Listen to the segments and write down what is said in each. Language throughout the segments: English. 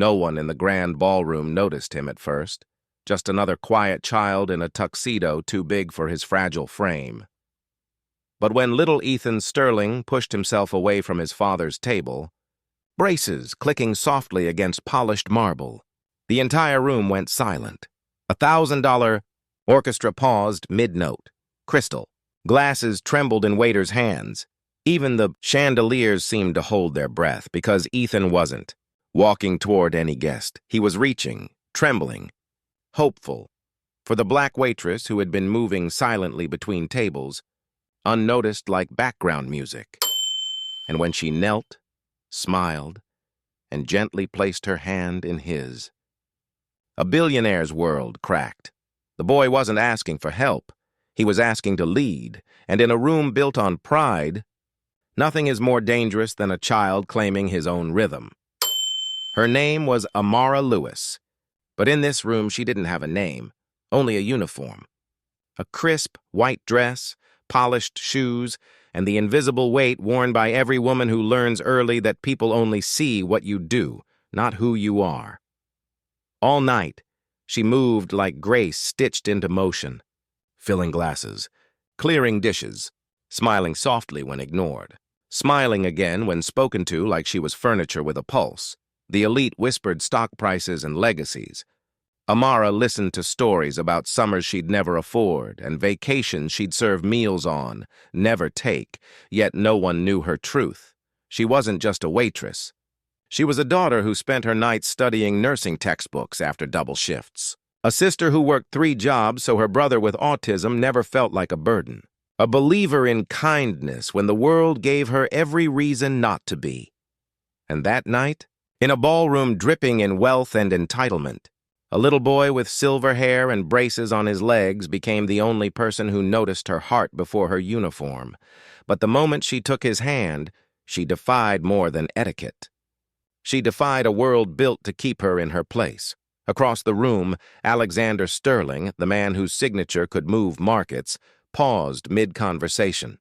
No one in the grand ballroom noticed him at first, just another quiet child in a tuxedo too big for his fragile frame. But when little Ethan Sterling pushed himself away from his father's table, braces clicking softly against polished marble, the entire room went silent. $1,000 orchestra paused mid-note. Crystal. Glasses trembled in waiters' hands. Even the chandeliers seemed to hold their breath, because Ethan wasn't walking toward any guest. He was reaching, trembling, hopeful, for the black waitress who had been moving silently between tables, unnoticed like background music. And when she knelt, smiled, and gently placed her hand in his, a billionaire's world cracked. The boy wasn't asking for help. He was asking to lead, and in a room built on pride, nothing is more dangerous than a child claiming his own rhythm. Her name was Amara Lewis, but in this room she didn't have a name, only a uniform. A crisp white dress, polished shoes, and the invisible weight worn by every woman who learns early that people only see what you do, not who you are. All night, she moved like grace stitched into motion, filling glasses, clearing dishes, smiling softly when ignored, smiling again when spoken to like she was furniture with a pulse. The elite whispered stock prices and legacies. Amara listened to stories about summers she'd never afford and vacations she'd serve meals on, never take, yet no one knew her truth. She wasn't just a waitress. She was a daughter who spent her nights studying nursing textbooks after double shifts. A sister who worked 3 jobs so her brother with autism never felt like a burden. A believer in kindness when the world gave her every reason not to be. And that night, in a ballroom dripping in wealth and entitlement, a little boy with silver hair and braces on his legs became the only person who noticed her heart before her uniform. But the moment she took his hand, she defied more than etiquette. She defied a world built to keep her in her place. Across the room, Alexander Sterling, the man whose signature could move markets, paused mid-conversation.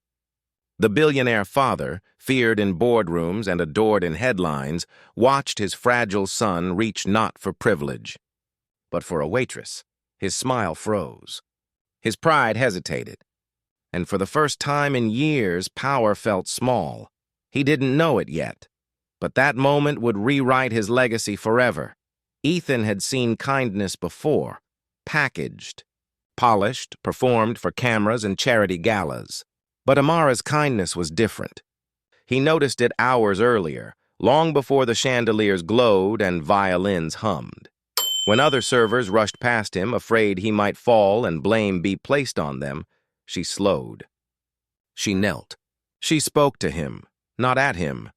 The billionaire father, feared in boardrooms and adored in headlines, watched his fragile son reach not for privilege, but for a waitress. His smile froze. His pride hesitated. And for the first time in years, power felt small. He didn't know it yet, but that moment would rewrite his legacy forever. Ethan had seen kindness before, packaged, polished, performed for cameras and charity galas. But Amara's kindness was different. He noticed it hours earlier, long before the chandeliers glowed and violins hummed. When other servers rushed past him, afraid he might fall and blame be placed on them, she slowed. She knelt. She spoke to him, not at him.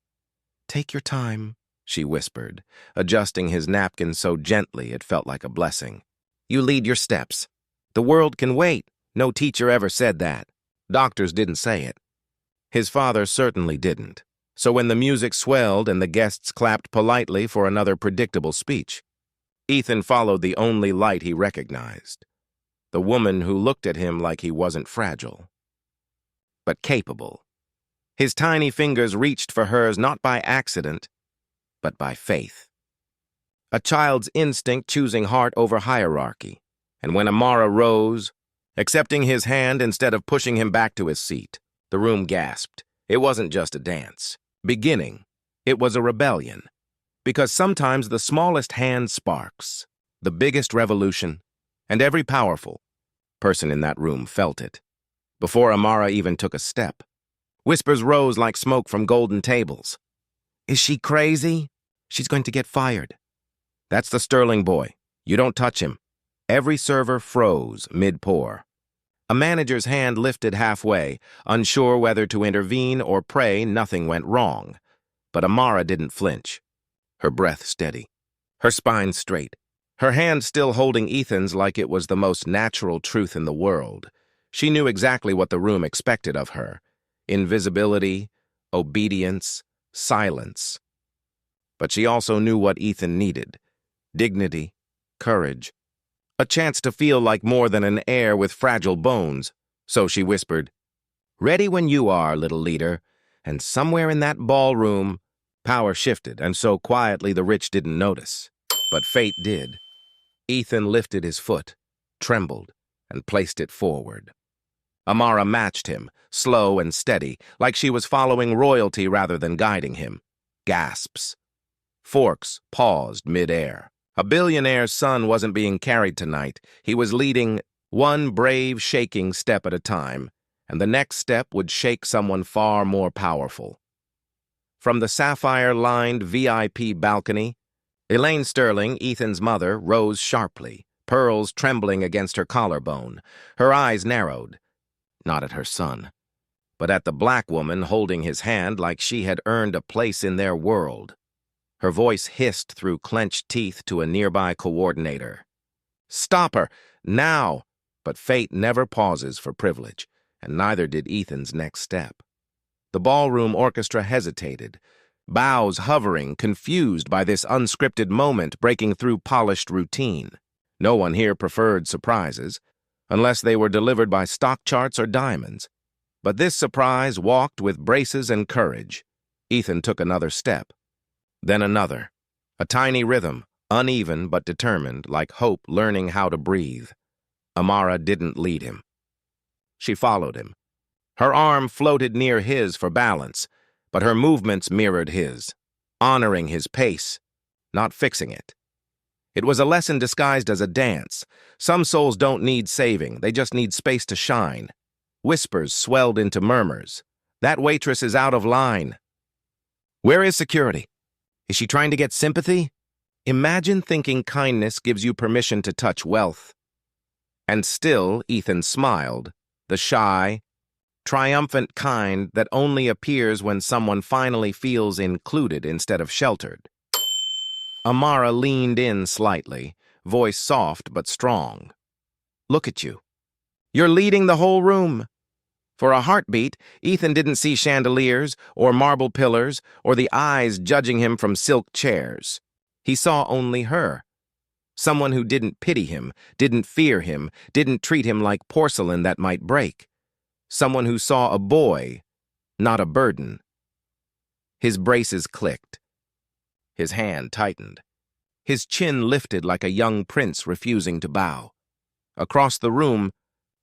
"Take your time," she whispered, adjusting his napkin so gently it felt like a blessing. "You lead your steps. The world can wait. No teacher ever said that. Doctors didn't say it." His father certainly didn't. So when the music swelled and the guests clapped politely for another predictable speech, Ethan followed the only light he recognized, the woman who looked at him like he wasn't fragile, but capable. His tiny fingers reached for hers not by accident, but by faith. A child's instinct choosing heart over hierarchy. And when Amara rose, accepting his hand instead of pushing him back to his seat, the room gasped. It wasn't just a dance. Beginning, it was a rebellion. Because sometimes the smallest hand sparks, the biggest revolution, and every powerful person in that room felt it. Before Amara even took a step, whispers rose like smoke from golden tables. "Is she crazy? She's going to get fired." "That's the Sterling boy. You don't touch him." Every server froze mid-pour. A manager's hand lifted halfway, unsure whether to intervene or pray nothing went wrong. But Amara didn't flinch. Her breath steady, her spine straight, her hand still holding Ethan's like it was the most natural truth in the world. She knew exactly what the room expected of her: invisibility, obedience, silence. But she also knew what Ethan needed: dignity, courage, a chance to feel like more than an heir with fragile bones. So she whispered, "Ready when you are, little leader." And somewhere in that ballroom, Power shifted, and so quietly the rich didn't notice. But fate did. Ethan lifted his foot, trembled, and placed it forward. Amara matched him, slow and steady, like she was following royalty rather than guiding him. Gasps. Forks paused mid-air. A billionaire's son wasn't being carried tonight. He was leading one brave, shaking step at a time, and the next step would shake someone far more powerful. From the sapphire-lined VIP balcony, Elaine Sterling, Ethan's mother, rose sharply, pearls trembling against her collarbone. Her eyes narrowed, not at her son, but at the black woman holding his hand like she had earned a place in their world. Her voice hissed through clenched teeth to a nearby coordinator. "Stop her! Now!" But fate never pauses for privilege, and neither did Ethan's next step. The ballroom orchestra hesitated, bows hovering, confused by this unscripted moment breaking through polished routine. No one here preferred surprises, unless they were delivered by stock charts or diamonds. But this surprise walked with braces and courage. Ethan took another step, then another. A tiny rhythm, uneven but determined, like hope learning how to breathe. Amara didn't lead him. She followed him. Her arm floated near his for balance, but her movements mirrored his, honoring his pace, not fixing it. It was a lesson disguised as a dance. Some souls don't need saving, they just need space to shine. Whispers swelled into murmurs. "That waitress is out of line." "Where is security? Is she trying to get sympathy?" Imagine thinking kindness gives you permission to touch wealth. And still, Ethan smiled, the shy, triumphant kind that only appears when someone finally feels included instead of sheltered. Amara leaned in slightly, voice soft but strong. "Look at you. You're leading the whole room." For a heartbeat, Ethan didn't see chandeliers or marble pillars or the eyes judging him from silk chairs. He saw only her. Someone who didn't pity him, didn't fear him, didn't treat him like porcelain that might break. Someone who saw a boy, not a burden. His braces clicked. His hand tightened. His chin lifted like a young prince refusing to bow. Across the room,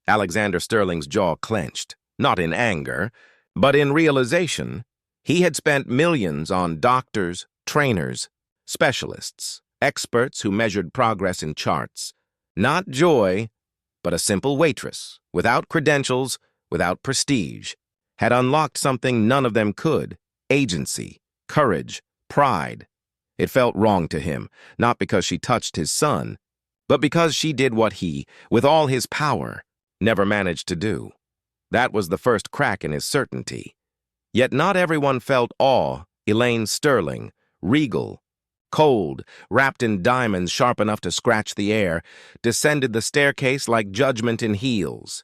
Alexander Sterling's jaw clenched, not in anger, but in realization. He had spent millions on doctors, trainers, specialists, experts who measured progress in charts. Not joy, but a simple waitress, without credentials, without prestige, had unlocked something none of them could: agency, courage, pride. It felt wrong to him, not because she touched his son, but because she did what he, with all his power, never managed to do. That was the first crack in his certainty. Yet not everyone felt awe. Elaine Sterling, regal, cold, wrapped in diamonds sharp enough to scratch the air, descended the staircase like judgment in heels.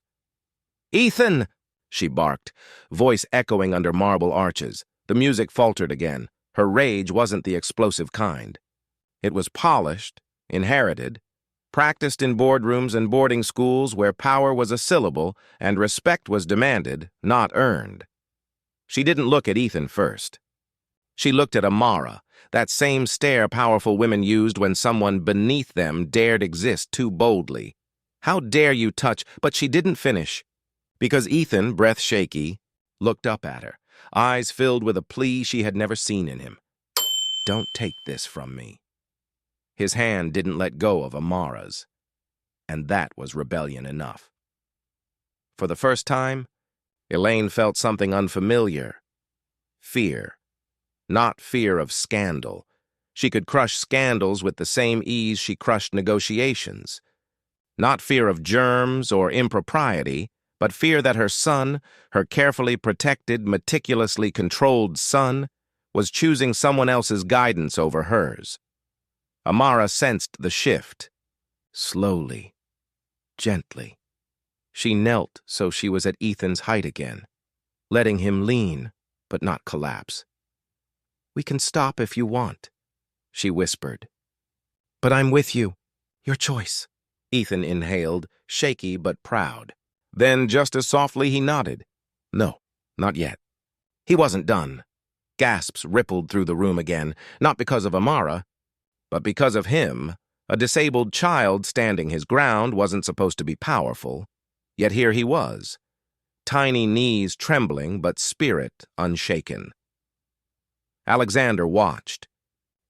"Ethan!" she barked, voice echoing under marble arches. The music faltered again. Her rage wasn't the explosive kind. It was polished, inherited, practiced in boardrooms and boarding schools where power was a syllable and respect was demanded, not earned. She didn't look at Ethan first. She looked at Amara, that same stare powerful women used when someone beneath them dared exist too boldly. "How dare you touch?" But she didn't finish, because Ethan, breath shaky, looked up at her, eyes filled with a plea she had never seen in him. "Don't take this from me." His hand didn't let go of Amara's, and that was rebellion enough. For the first time, Elaine felt something unfamiliar: fear. Not fear of scandal. She could crush scandals with the same ease she crushed negotiations. Not fear of germs or impropriety, but fear that her son, her carefully protected, meticulously controlled son, was choosing someone else's guidance over hers. Amara sensed the shift. Slowly, gently. She knelt so she was at Ethan's height again, letting him lean, but not collapse. "We can stop if you want," she whispered. "But I'm with you. Your choice." Ethan inhaled, shaky but proud. Then, just as softly, he nodded. No, not yet. He wasn't done. Gasps rippled through the room again, not because of Amara, but because of him. A disabled child standing his ground wasn't supposed to be powerful, yet here he was, tiny knees trembling but spirit unshaken. Alexander watched,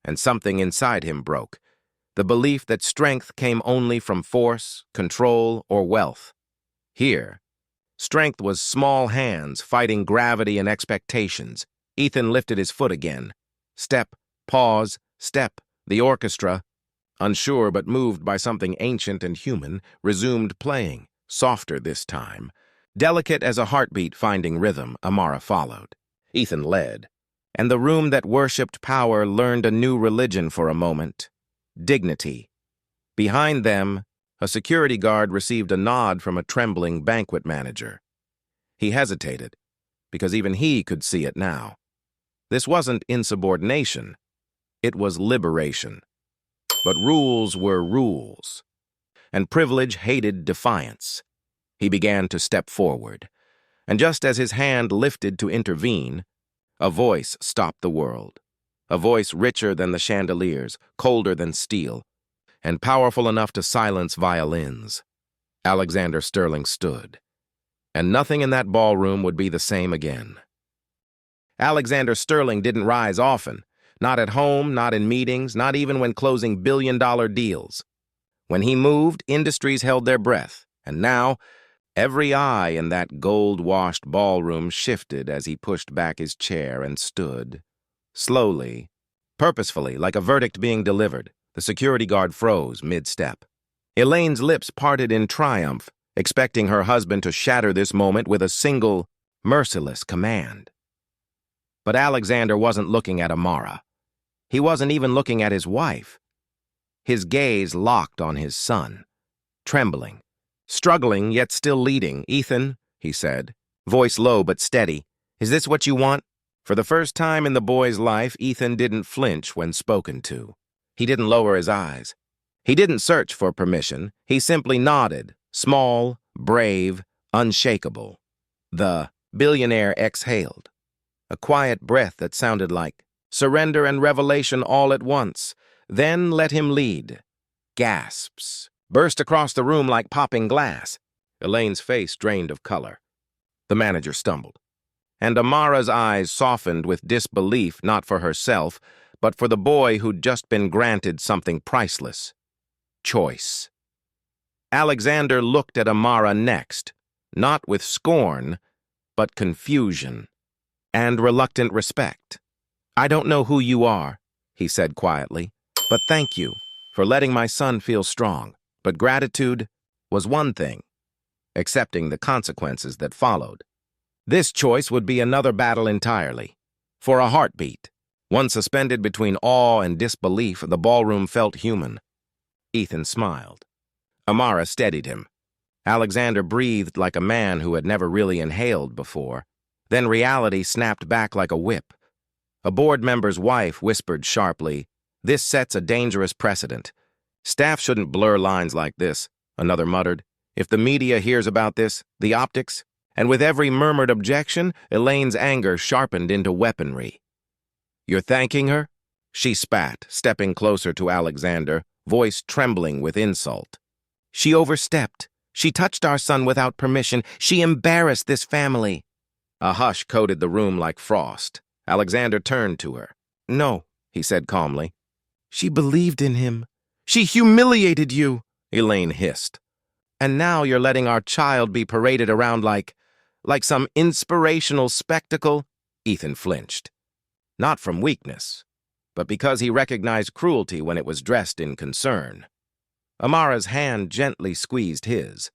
and something inside him broke, the belief that strength came only from force, control, or wealth. Here, strength was small hands fighting gravity and expectations. Ethan lifted his foot again. Step, pause, step. The orchestra, unsure but moved by something ancient and human, resumed playing, softer this time. Delicate as a heartbeat finding rhythm, Amara followed. Ethan led, and the room that worshipped power learned a new religion for a moment: dignity. Behind them, a security guard received a nod from a trembling banquet manager. He hesitated, because even he could see it now. This wasn't insubordination. It was liberation. But rules were rules, and privilege hated defiance. He began to step forward, and just as his hand lifted to intervene, a voice stopped the world. A voice richer than the chandeliers, colder than steel, and powerful enough to silence violins. Alexander Sterling stood, and nothing in that ballroom would be the same again. Alexander Sterling didn't rise often, not at home, not in meetings, not even when closing billion-dollar deals. When he moved, industries held their breath, and now, every eye in that gold-washed ballroom shifted as he pushed back his chair and stood. Slowly, purposefully, like a verdict being delivered, the security guard froze mid-step. Elaine's lips parted in triumph, expecting her husband to shatter this moment with a single, merciless command. But Alexander wasn't looking at Amara. He wasn't even looking at his wife. His gaze locked on his son, trembling, struggling yet still leading. "Ethan," he said, voice low but steady, "is this what you want?" For the first time in the boy's life, Ethan didn't flinch when spoken to. He didn't lower his eyes. He didn't search for permission. He simply nodded, small, brave, unshakable. The billionaire exhaled, a quiet breath that sounded like surrender and revelation all at once. Then let him lead. Gasps burst across the room like popping glass. Elaine's face drained of color. The manager stumbled, and Amara's eyes softened with disbelief, not for herself, but for the boy who'd just been granted something priceless: choice. Alexander looked at Amara next, not with scorn, but confusion and reluctant respect. "I don't know who you are," he said quietly, "but thank you for letting my son feel strong." But gratitude was one thing, accepting the consequences that followed. This choice would be another battle entirely. For a heartbeat, one suspended between awe and disbelief, the ballroom felt human. Ethan smiled. Amara steadied him. Alexander breathed like a man who had never really inhaled before. Then reality snapped back like a whip. A board member's wife whispered sharply, "This sets a dangerous precedent. Staff shouldn't blur lines like this," another muttered. "If the media hears about this, the optics." And with every murmured objection, Elaine's anger sharpened into weaponry. "You're thanking her?" she spat, stepping closer to Alexander, voice trembling with insult. "She overstepped. She touched our son without permission. She embarrassed this family." A hush coated the room like frost. Alexander turned to her. "No," he said calmly. "She believed in him. She humiliated you," Elaine hissed. "And now you're letting our child be paraded around like some inspirational spectacle?" Ethan flinched. Not from weakness, but because he recognized cruelty when it was dressed in concern. Amara's hand gently squeezed his.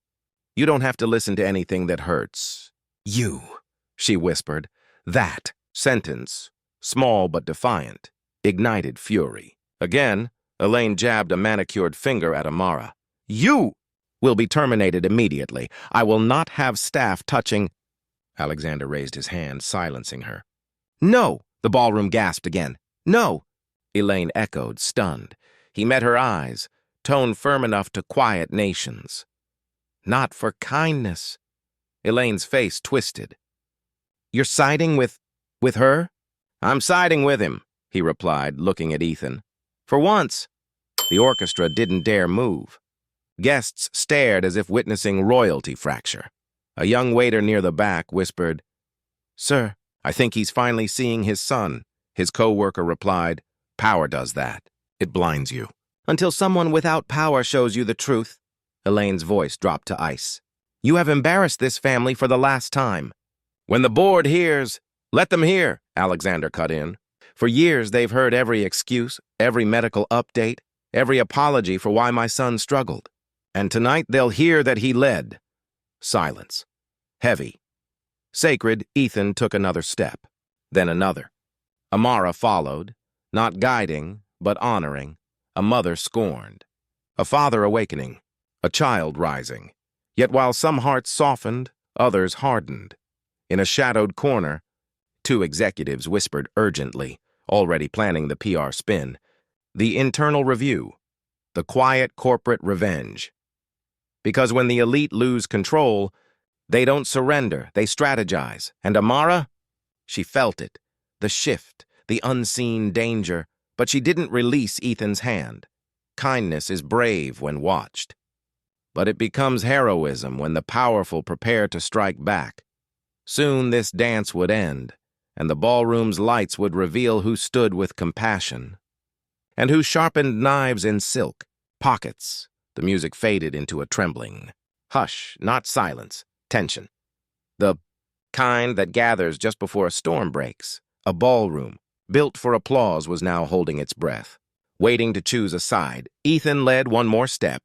"You don't have to listen to anything that hurts. You," she whispered. That sentence, small but defiant, ignited fury. Again, Elaine jabbed a manicured finger at Amara. "You will be terminated immediately. I will not have staff touching—" Alexander raised his hand, silencing her. "No!" The ballroom gasped again. "No!" Elaine echoed, stunned. He met her eyes, tone firm enough to quiet nations. "Not for kindness." Elaine's face twisted. "You're siding with her?" I'm siding with him, he replied, looking at Ethan. For once. The orchestra didn't dare move. Guests stared as if witnessing royalty fracture. A young waiter near the back whispered, Sir, I think he's finally seeing his son. His co-worker replied, Power does that. It blinds you. Until someone without power shows you the truth. Elaine's voice dropped to ice. You have embarrassed this family for the last time. When the board hears, let them hear, Alexander cut in. For years they've heard every excuse, every medical update, every apology for why my son struggled. And tonight they'll hear that he led. Silence. Heavy. Sacred, Ethan took another step. Then another. Amara followed, not guiding, but honoring. A mother scorned. A father awakening. A child rising. Yet while some hearts softened, others hardened. In a shadowed corner, two executives whispered urgently, already planning the PR spin. The internal review. The quiet corporate revenge. Because when the elite lose control, they don't surrender, they strategize. And Amara? She felt it. The shift, the unseen danger, but she didn't release Ethan's hand. Kindness is brave when watched. But it becomes heroism when the powerful prepare to strike back. Soon this dance would end, and the ballroom's lights would reveal who stood with compassion, and who sharpened knives in silk, pockets. The music faded into a trembling. Hush, not silence, tension. The kind that gathers just before a storm breaks. A ballroom, built for applause, was now holding its breath. Waiting to choose a side, Ethan led one more step.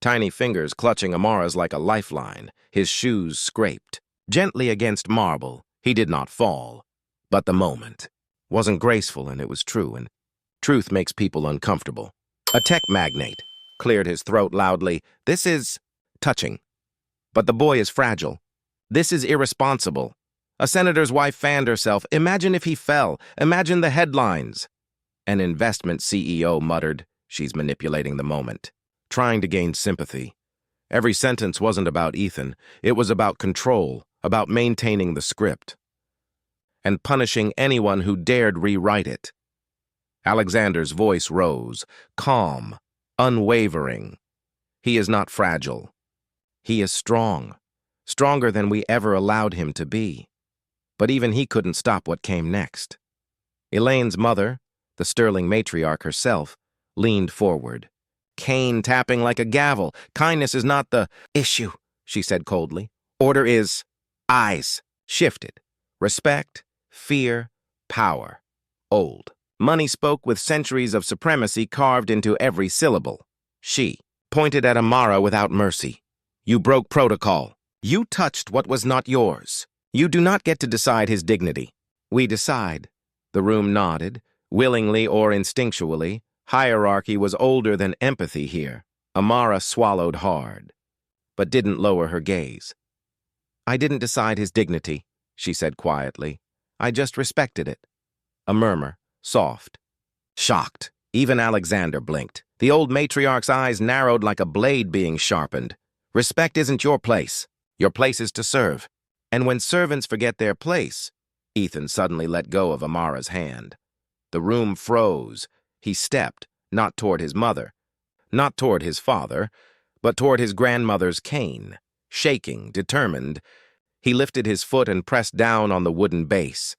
Tiny fingers clutching Amara's like a lifeline, his shoes scraped. Gently against marble, he did not fall. But the moment wasn't graceful, and it was true, and truth makes people uncomfortable. A tech magnate cleared his throat loudly. This is touching. But the boy is fragile. This is irresponsible. A senator's wife fanned herself. Imagine if he fell. Imagine the headlines. An investment CEO muttered, she's manipulating the moment, trying to gain sympathy. Every sentence wasn't about Ethan. It was about control, about maintaining the script, and punishing anyone who dared rewrite it. Alexander's voice rose, calm, unwavering. He is not fragile. He is strong, stronger than we ever allowed him to be. But even he couldn't stop what came next. Elaine's mother, the sterling matriarch herself, leaned forward, cane tapping like a gavel. Kindness is not the issue, she said coldly. Order is eyes, shifted. Respect, fear, power. Old. Money spoke with centuries of supremacy carved into every syllable. She pointed at Amara without mercy. You broke protocol. You touched what was not yours. You do not get to decide his dignity. We decide. The room nodded, willingly or instinctually. Hierarchy was older than empathy here. Amara swallowed hard, but didn't lower her gaze. I didn't decide his dignity, she said quietly. I just respected it. A murmur, soft. Shocked. Even Alexander blinked. The old matriarch's eyes narrowed like a blade being sharpened. Respect isn't your place. Your place is to serve. And when servants forget their place, Ethan suddenly let go of Amara's hand. The room froze. He stepped, not toward his mother, not toward his father, but toward his grandmother's cane. Shaking, determined, he lifted his foot and pressed down on the wooden base.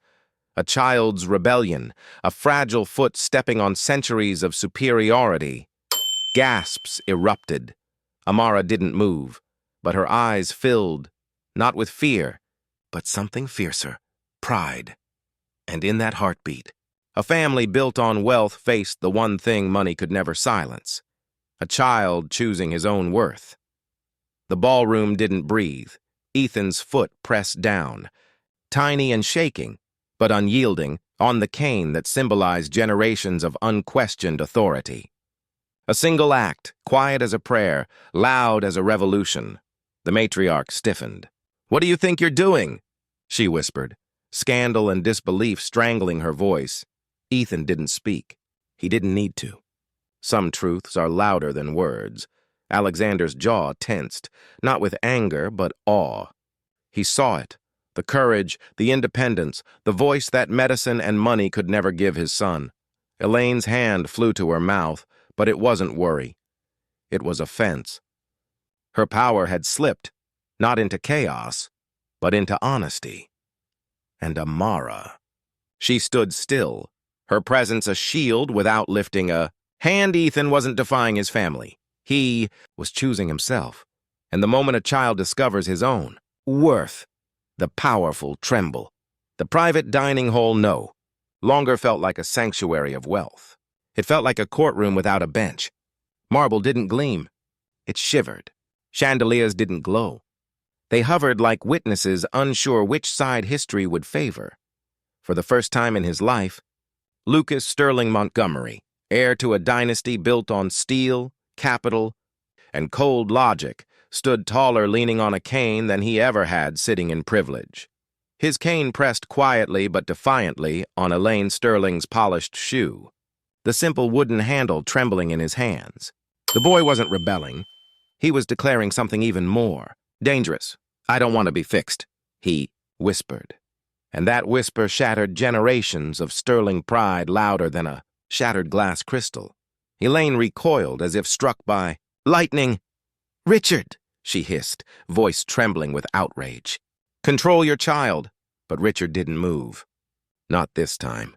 A child's rebellion, a fragile foot stepping on centuries of superiority. Gasps erupted. Amara didn't move, but her eyes filled, not with fear, but something fiercer, pride. And in that heartbeat, a family built on wealth faced the one thing money could never silence. A child choosing his own worth. The ballroom didn't breathe. Ethan's foot pressed down, tiny and shaking, but unyielding, on the cane that symbolized generations of unquestioned authority. A single act, quiet as a prayer, loud as a revolution. The matriarch stiffened. What do you think you're doing? She whispered, scandal and disbelief strangling her voice. Ethan didn't speak. He didn't need to. Some truths are louder than words. Alexander's jaw tensed, not with anger, but awe. He saw it, The courage, the independence, the voice that medicine and money could never give his son. Elaine's hand flew to her mouth, but it wasn't worry. It was offense. Her power had slipped, not into chaos, but into honesty. And Amara. She stood still, her presence a shield without lifting a hand. Ethan wasn't defying his family. He was choosing himself. And the moment a child discovers his own worth, the powerful tremble. The private dining hall, no longer felt like a sanctuary of wealth. It felt like a courtroom without a bench. Marble didn't gleam. It shivered. Chandeliers didn't glow. They hovered like witnesses unsure which side history would favor. For the first time in his life, Lucas Sterling Montgomery, heir to a dynasty built on steel, capital, and cold logic, stood taller leaning on a cane than he ever had sitting in privilege. His cane pressed quietly but defiantly on Elaine Sterling's polished shoe, the simple wooden handle trembling in his hands. The boy wasn't rebelling. He was declaring something even more dangerous. "I don't want to be fixed," he whispered. And that whisper shattered generations of Sterling pride louder than a shattered glass crystal. Elaine recoiled as if struck by lightning. "Richard!" she hissed, voice trembling with outrage. "Control your child." But Richard didn't move. Not this time.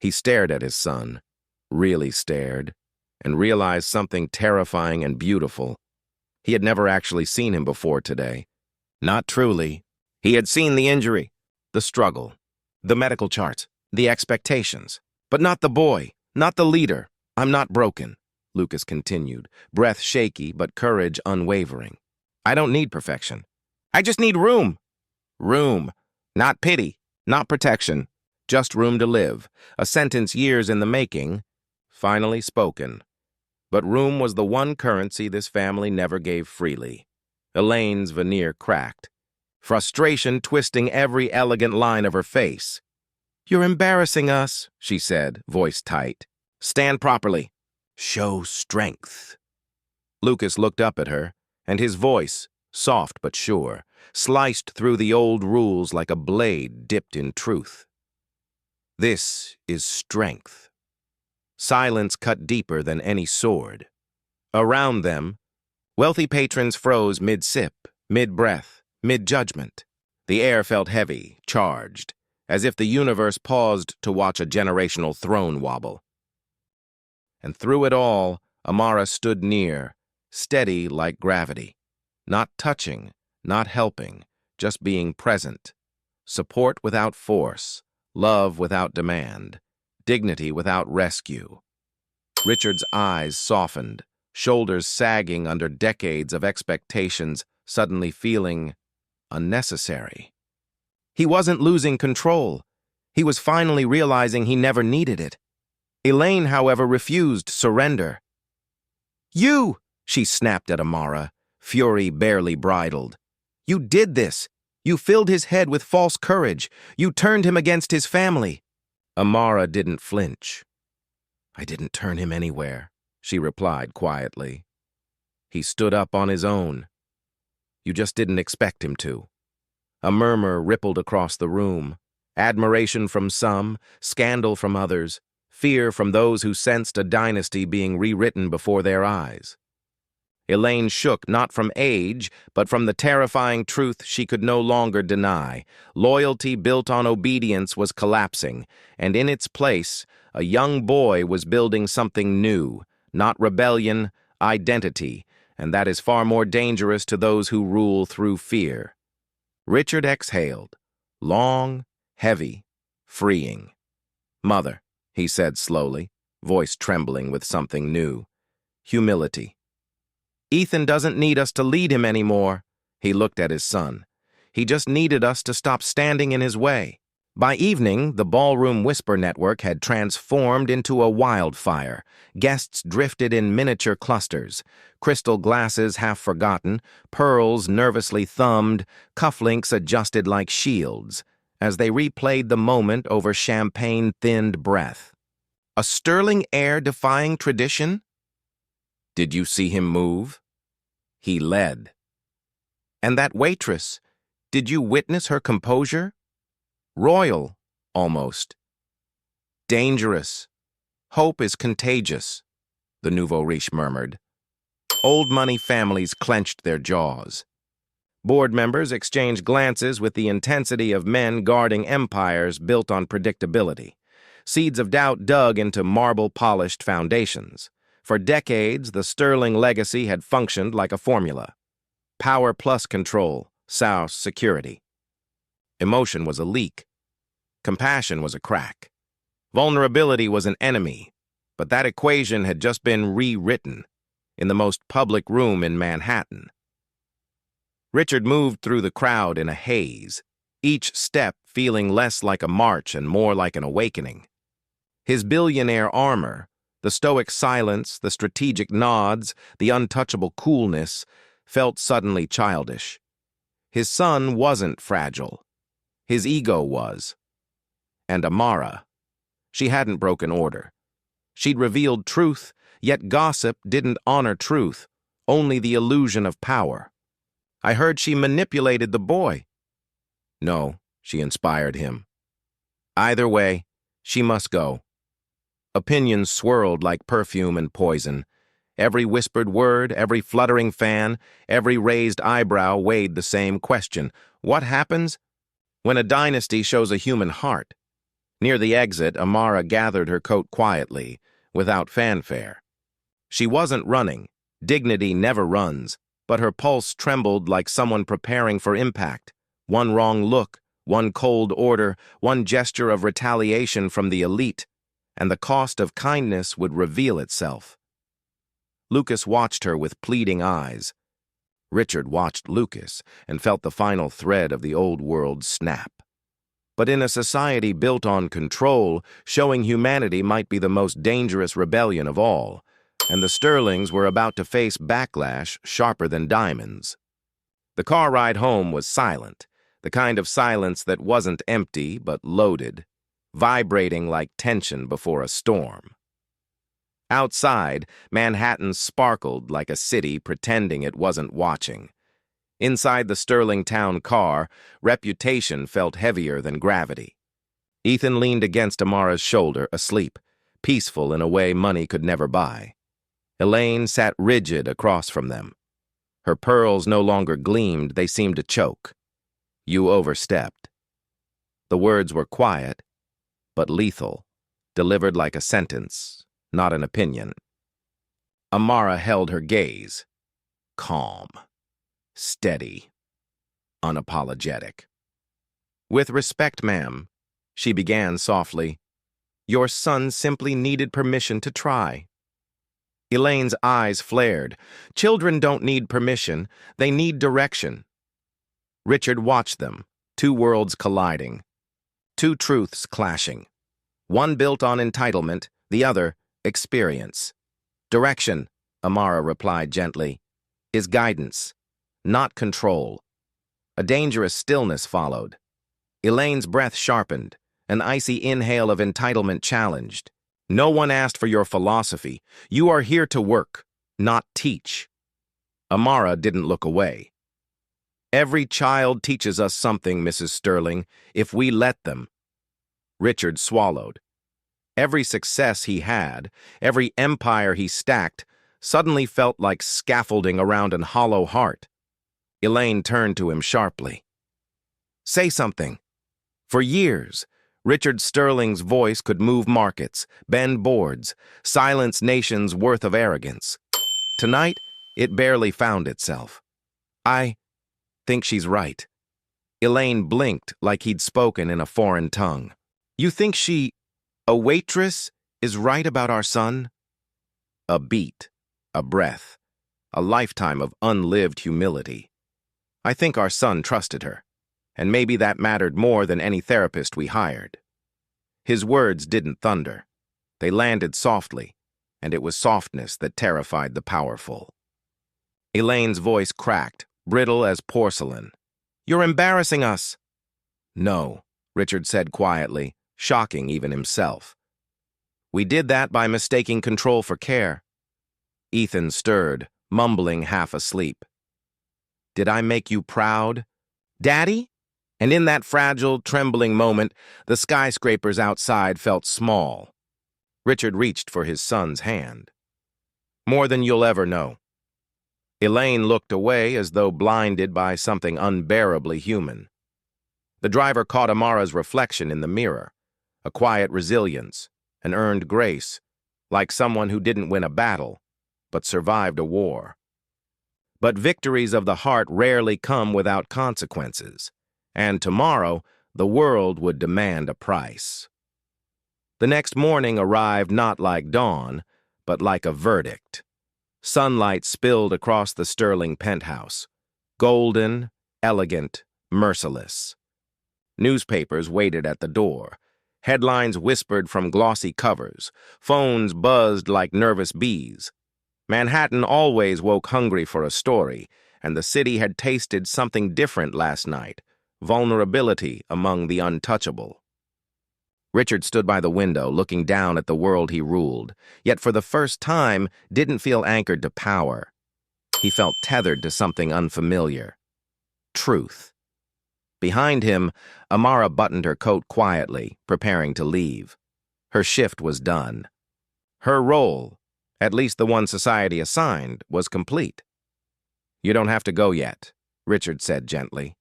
He stared at his son, really stared, and realized something terrifying and beautiful. He had never actually seen him before today. Not truly. He had seen the injury, the struggle, the medical charts, the expectations. But not the boy, not the leader. "I'm not broken," Lucas continued, breath shaky but courage unwavering. "I don't need perfection. I just need room. Room. Not pity, not protection. Just room to live. A sentence years in the making, finally spoken. But room was the one currency this family never gave freely. Elaine's veneer cracked, frustration twisting every elegant line of her face. "You're embarrassing us," she said, voice tight. "Stand properly. Show strength." Lucas looked up at her, and his voice, soft but sure, sliced through the old rules like a blade dipped in truth. "This is strength." Silence cut deeper than any sword. Around them, wealthy patrons froze mid-sip, mid-breath, mid-judgment. The air felt heavy, charged, as if the universe paused to watch a generational throne wobble. And through it all, Amara stood near, steady like gravity. Not touching, not helping, just being present. Support without force, love without demand, dignity without rescue. Richard's eyes softened, shoulders sagging under decades of expectations, suddenly feeling unnecessary. He wasn't losing control. He was finally realizing he never needed it. Elaine, however, refused surrender. "You!" she snapped at Amara, fury barely bridled. "You did this. You filled his head with false courage. You turned him against his family." Amara didn't flinch. "I didn't turn him anywhere," she replied quietly. "He stood up on his own. You just didn't expect him to." A murmur rippled across the room. Admiration from some, scandal from others, fear from those who sensed a dynasty being rewritten before their eyes. Elaine shook not from age, but from the terrifying truth she could no longer deny. Loyalty built on obedience was collapsing, and in its place, a young boy was building something new, not rebellion, identity, and that is far more dangerous to those who rule through fear. Richard exhaled, long, heavy, freeing. "Mother," he said slowly, voice trembling with something new. Humility. "Ethan doesn't need us to lead him anymore." He looked at his son. "He just needed us to stop standing in his way." By evening, the Ballroom Whisper Network had transformed into a wildfire. Guests drifted in miniature clusters, crystal glasses half forgotten, pearls nervously thumbed, cufflinks adjusted like shields, as they replayed the moment over champagne-thinned breath. A Sterling heir defying tradition? Did you see him move? He led. And that waitress, Did you witness her composure? Royal, almost. Dangerous. Hope is contagious, the nouveau riche murmured. Old money families clenched their jaws. Board members exchanged glances with the intensity of men guarding empires built on predictability. Seeds of doubt dug into marble-polished foundations. For decades, the sterling legacy had functioned like a formula. Power plus control, South security. Emotion was a leak. Compassion was a crack. Vulnerability was an enemy. But that equation had just been rewritten in the most public room in Manhattan. Richard moved through the crowd in a haze, each step feeling less like a march and more like an awakening. His billionaire armor, the stoic silence, the strategic nods, the untouchable coolness, felt suddenly childish. His son wasn't fragile. His ego was. And Amara. She hadn't broken order. She'd revealed truth, yet gossip didn't honor truth, only the illusion of power. I heard she manipulated the boy. No, she inspired him. Either way, she must go. Opinions swirled like perfume and poison. Every whispered word, every fluttering fan, every raised eyebrow weighed the same question. What happens when a dynasty shows a human heart? Near the exit, Amara gathered her coat quietly, without fanfare. She wasn't running. Dignity never runs. But her pulse trembled like someone preparing for impact. One wrong look, one cold order, one gesture of retaliation from the elite, and the cost of kindness would reveal itself. Lucas watched her with pleading eyes. Richard watched Lucas and felt the final thread of the old world snap. But in a society built on control, showing humanity might be the most dangerous rebellion of all. And the Sterlings were about to face backlash sharper than diamonds. The car ride home was silent, the kind of silence that wasn't empty but loaded, vibrating like tension before a storm. Outside, Manhattan sparkled like a city pretending it wasn't watching. Inside the Sterling town car, reputation felt heavier than gravity. Ethan leaned against Amara's shoulder, asleep, peaceful in a way money could never buy. Elaine sat rigid across from them. Her pearls no longer gleamed, they seemed to choke. You overstepped. The words were quiet, but lethal, delivered like a sentence, not an opinion. Amara held her gaze. Calm. Steady. Unapologetic. With respect, ma'am, she began softly. Your son simply needed permission to try. Elaine's eyes flared. Children don't need permission, they need direction. Richard watched them, two worlds colliding, two truths clashing. One built on entitlement, the other, experience. Direction, Amara replied gently, is guidance, not control. A dangerous stillness followed. Elaine's breath sharpened, an icy inhale of entitlement challenged. No one asked for your philosophy. You are here to work, not teach. Amara didn't look away. Every child teaches us something, Mrs. Sterling, if we let them. Richard swallowed. Every success he had, every empire he stacked, suddenly felt like scaffolding around an hollow heart. Elaine turned to him sharply. Say something. For years, Richard Sterling's voice could move markets, bend boards, silence nations' worth of arrogance. Tonight, it barely found itself. I think she's right. Elaine blinked like he'd spoken in a foreign tongue. You think a waitress, is right about our son? A beat, a breath, a lifetime of unlived humility. I think our son trusted her, and maybe that mattered more than any therapist we hired. His words didn't thunder. They landed softly, and it was softness that terrified the powerful. Elaine's voice cracked, brittle as porcelain. You're embarrassing us. No, Richard said quietly, shocking even himself. We did that by mistaking control for care. Ethan stirred, mumbling half asleep. Did I make you proud? Daddy? And in that fragile, trembling moment, the skyscrapers outside felt small. Richard reached for his son's hand. More than you'll ever know. Elaine looked away as though blinded by something unbearably human. The driver caught Amara's reflection in the mirror, a quiet resilience, an earned grace, like someone who didn't win a battle, but survived a war. But victories of the heart rarely come without consequences, and tomorrow the world would demand a price. The next morning arrived not like dawn, but like a verdict. Sunlight spilled across the sterling penthouse, golden, elegant, merciless. Newspapers waited at the door. Headlines whispered from glossy covers. Phones buzzed like nervous bees. Manhattan always woke hungry for a story, and the city had tasted something different last night, vulnerability among the untouchable. Richard stood by the window, looking down at the world he ruled, yet for the first time didn't feel anchored to power. He felt tethered to something unfamiliar. Truth. Behind him, Amara buttoned her coat quietly, preparing to leave. Her shift was done. Her role, at least the one society assigned, was complete. "You don't have to go yet," Richard said gently.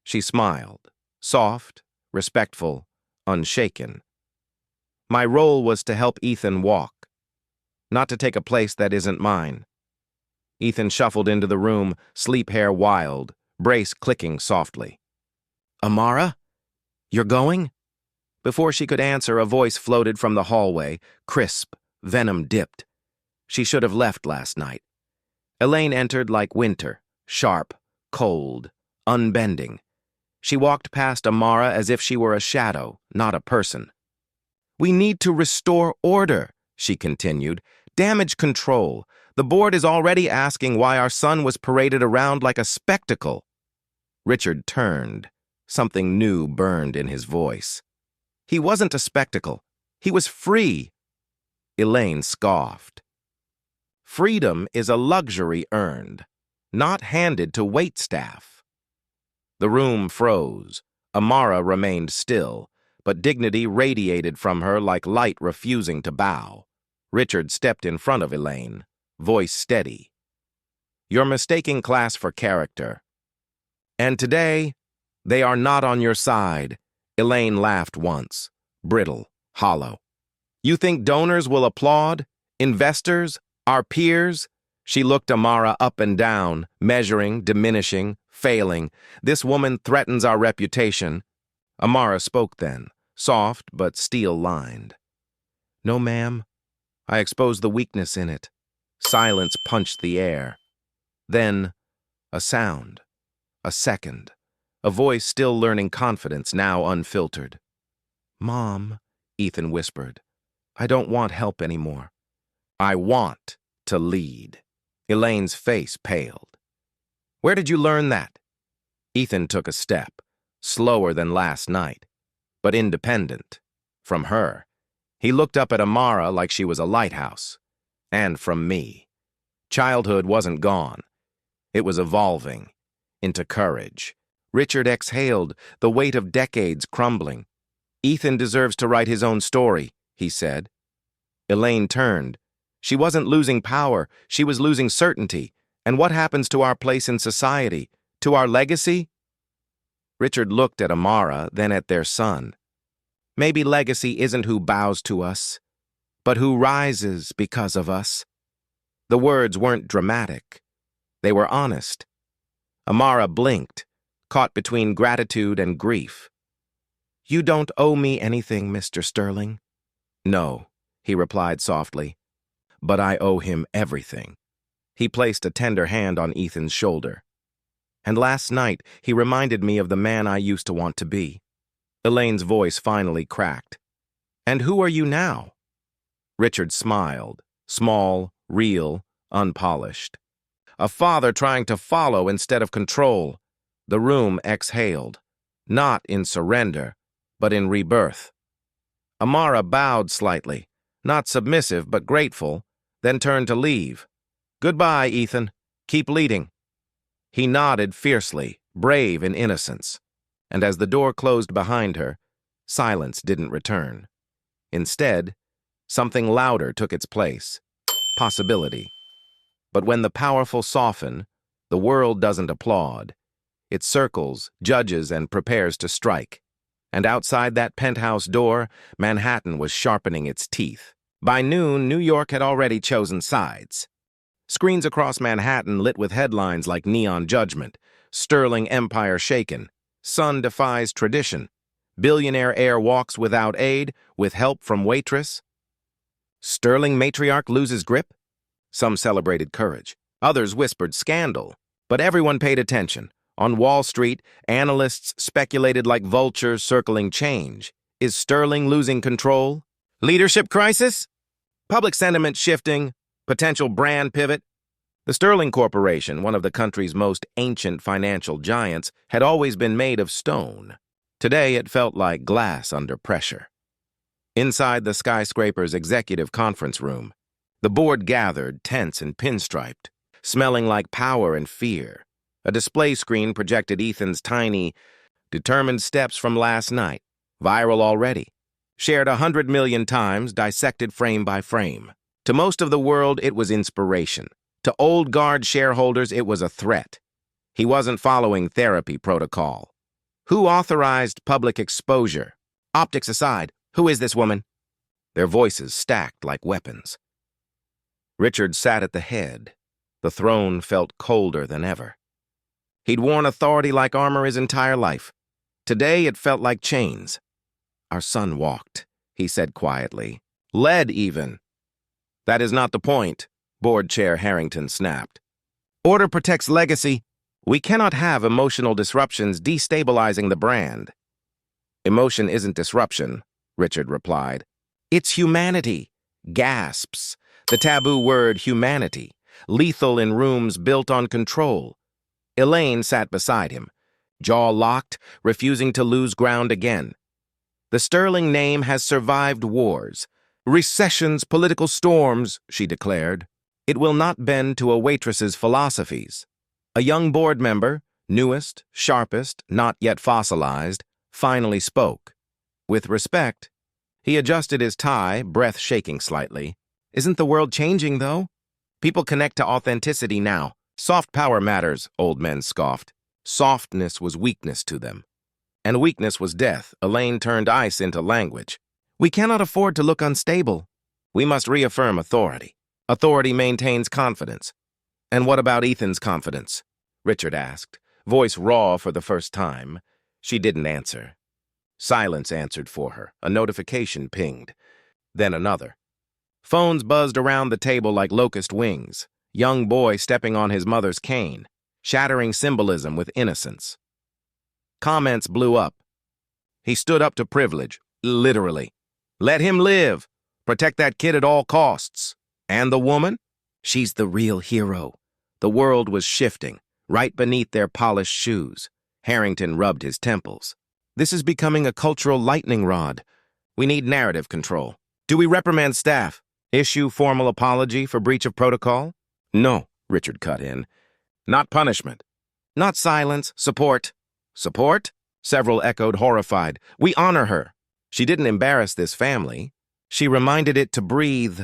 She smiled, soft, respectful, unshaken. "My role was to help Ethan walk, not to take a place that isn't mine." Ethan shuffled into the room, sleep hair wild, brace clicking softly. "Amara? You're going?" Before she could answer, a voice floated from the hallway, crisp, venom-dipped. She should have left last night. Elaine entered like winter, sharp, cold, unbending. She walked past Amara as if she were a shadow, not a person. "We need to restore order," she continued. "Damage control. The board is already asking why our son was paraded around like a spectacle." Richard turned. Something new burned in his voice. "He wasn't a spectacle. He was free." Elaine scoffed. "Freedom is a luxury earned, not handed to waitstaff." The room froze. Amara remained still, but dignity radiated from her like light refusing to bow. Richard stepped in front of Elaine, voice steady. "You're mistaking class for character. And today, they are not on your side." Elaine laughed once, brittle, hollow. "You think donors will applaud? Investors? Our peers?" She looked Amara up and down, measuring, diminishing, failing. "This woman threatens our reputation." Amara spoke then, soft but steel-lined. "No, ma'am. I exposed the weakness in it." Silence punched the air. Then, a sound. A second. A voice still learning confidence, now unfiltered. "Mom," Ethan whispered, "I don't want help anymore. I want to lead." Elaine's face paled. "Where did you learn that?" Ethan took a step, slower than last night, but independent. From her. He looked up at Amara like she was a lighthouse. And from me. Childhood wasn't gone. It was evolving into courage. Richard exhaled, the weight of decades crumbling. "Ethan deserves to write his own story," he said. Elaine turned. She wasn't losing power, she was losing certainty. And what happens to our place in society? To our legacy? Richard looked at Amara, then at their son. "Maybe legacy isn't who bows to us, but who rises because of us." The words weren't dramatic. They were honest. Amara blinked, caught between gratitude and grief. "You don't owe me anything, Mr. Sterling." "No," he replied softly. "But I owe him everything." He placed a tender hand on Ethan's shoulder. "And last night, he reminded me of the man I used to want to be." Elaine's voice finally cracked. "And who are you now?" Richard smiled, small, real, unpolished. "A father trying to follow instead of control." The room exhaled, not in surrender, but in rebirth. Amara bowed slightly, not submissive but grateful, then turned to leave. "Goodbye, Ethan. Keep leading." He nodded fiercely, brave in innocence. And as the door closed behind her, silence didn't return. Instead, something louder took its place. Possibility. But when the powerful soften, the world doesn't applaud. It circles, judges, and prepares to strike. And outside that penthouse door, Manhattan was sharpening its teeth. By noon, New York had already chosen sides. Screens across Manhattan lit with headlines like Neon Judgment, Sterling Empire Shaken, Sun Defies Tradition, Billionaire Heir Walks Without Aid, with help from Waitress. Sterling Matriarch loses grip? Some celebrated courage. Others whispered scandal. But everyone paid attention. On Wall Street, analysts speculated like vultures circling change. Is Sterling losing control? Leadership crisis? Public sentiment shifting? Potential brand pivot? The Sterling Corporation, one of the country's most ancient financial giants, had always been made of stone. Today it felt like glass under pressure. Inside the skyscraper's executive conference room, the board gathered, tense and pinstriped, smelling like power and fear. A display screen projected Ethan's tiny, determined steps from last night, viral already, shared 100 million times, dissected frame by frame. To most of the world, it was inspiration. To old guard shareholders, it was a threat. He wasn't following therapy protocol. Who authorized public exposure? Optics aside, who is this woman? Their voices stacked like weapons. Richard sat at the head. The throne felt colder than ever. He'd worn authority like armor his entire life. Today it felt like chains. Our son walked, he said quietly. Led even. That is not the point, Board Chair Harrington snapped. Order protects legacy. We cannot have emotional disruptions destabilizing the brand. Emotion isn't disruption, Richard replied. It's humanity. Gasps. The taboo word humanity. Lethal in rooms built on control. Elaine sat beside him, jaw locked, refusing to lose ground again. The Sterling name has survived wars, recessions, political storms, she declared. It will not bend to a waitress's philosophies. A young board member, newest, sharpest, not yet fossilized, finally spoke. With respect, he adjusted his tie, breath shaking slightly. Isn't the world changing, though? People connect to authenticity now. Soft power matters, old men scoffed. Softness was weakness to them. And weakness was death. Elaine turned ice into language. We cannot afford to look unstable. We must reaffirm authority. Authority maintains confidence. And what about Ethan's confidence? Richard asked, voice raw for the first time. She didn't answer. Silence answered for her. A notification pinged. Then another. Phones buzzed around the table like locust wings. Young boy stepping on his mother's cane, shattering symbolism with innocence. Comments blew up. He stood up to privilege, literally. Let him live. Protect that kid at all costs. And the woman? She's the real hero. The world was shifting, right beneath their polished shoes. Harrington rubbed his temples. This is becoming a cultural lightning rod. We need narrative control. Do we reprimand staff? Issue formal apology for breach of protocol? No, Richard cut in. Not punishment. Not silence, support. Support? Several echoed horrified. We honor her. She didn't embarrass this family. She reminded it to breathe.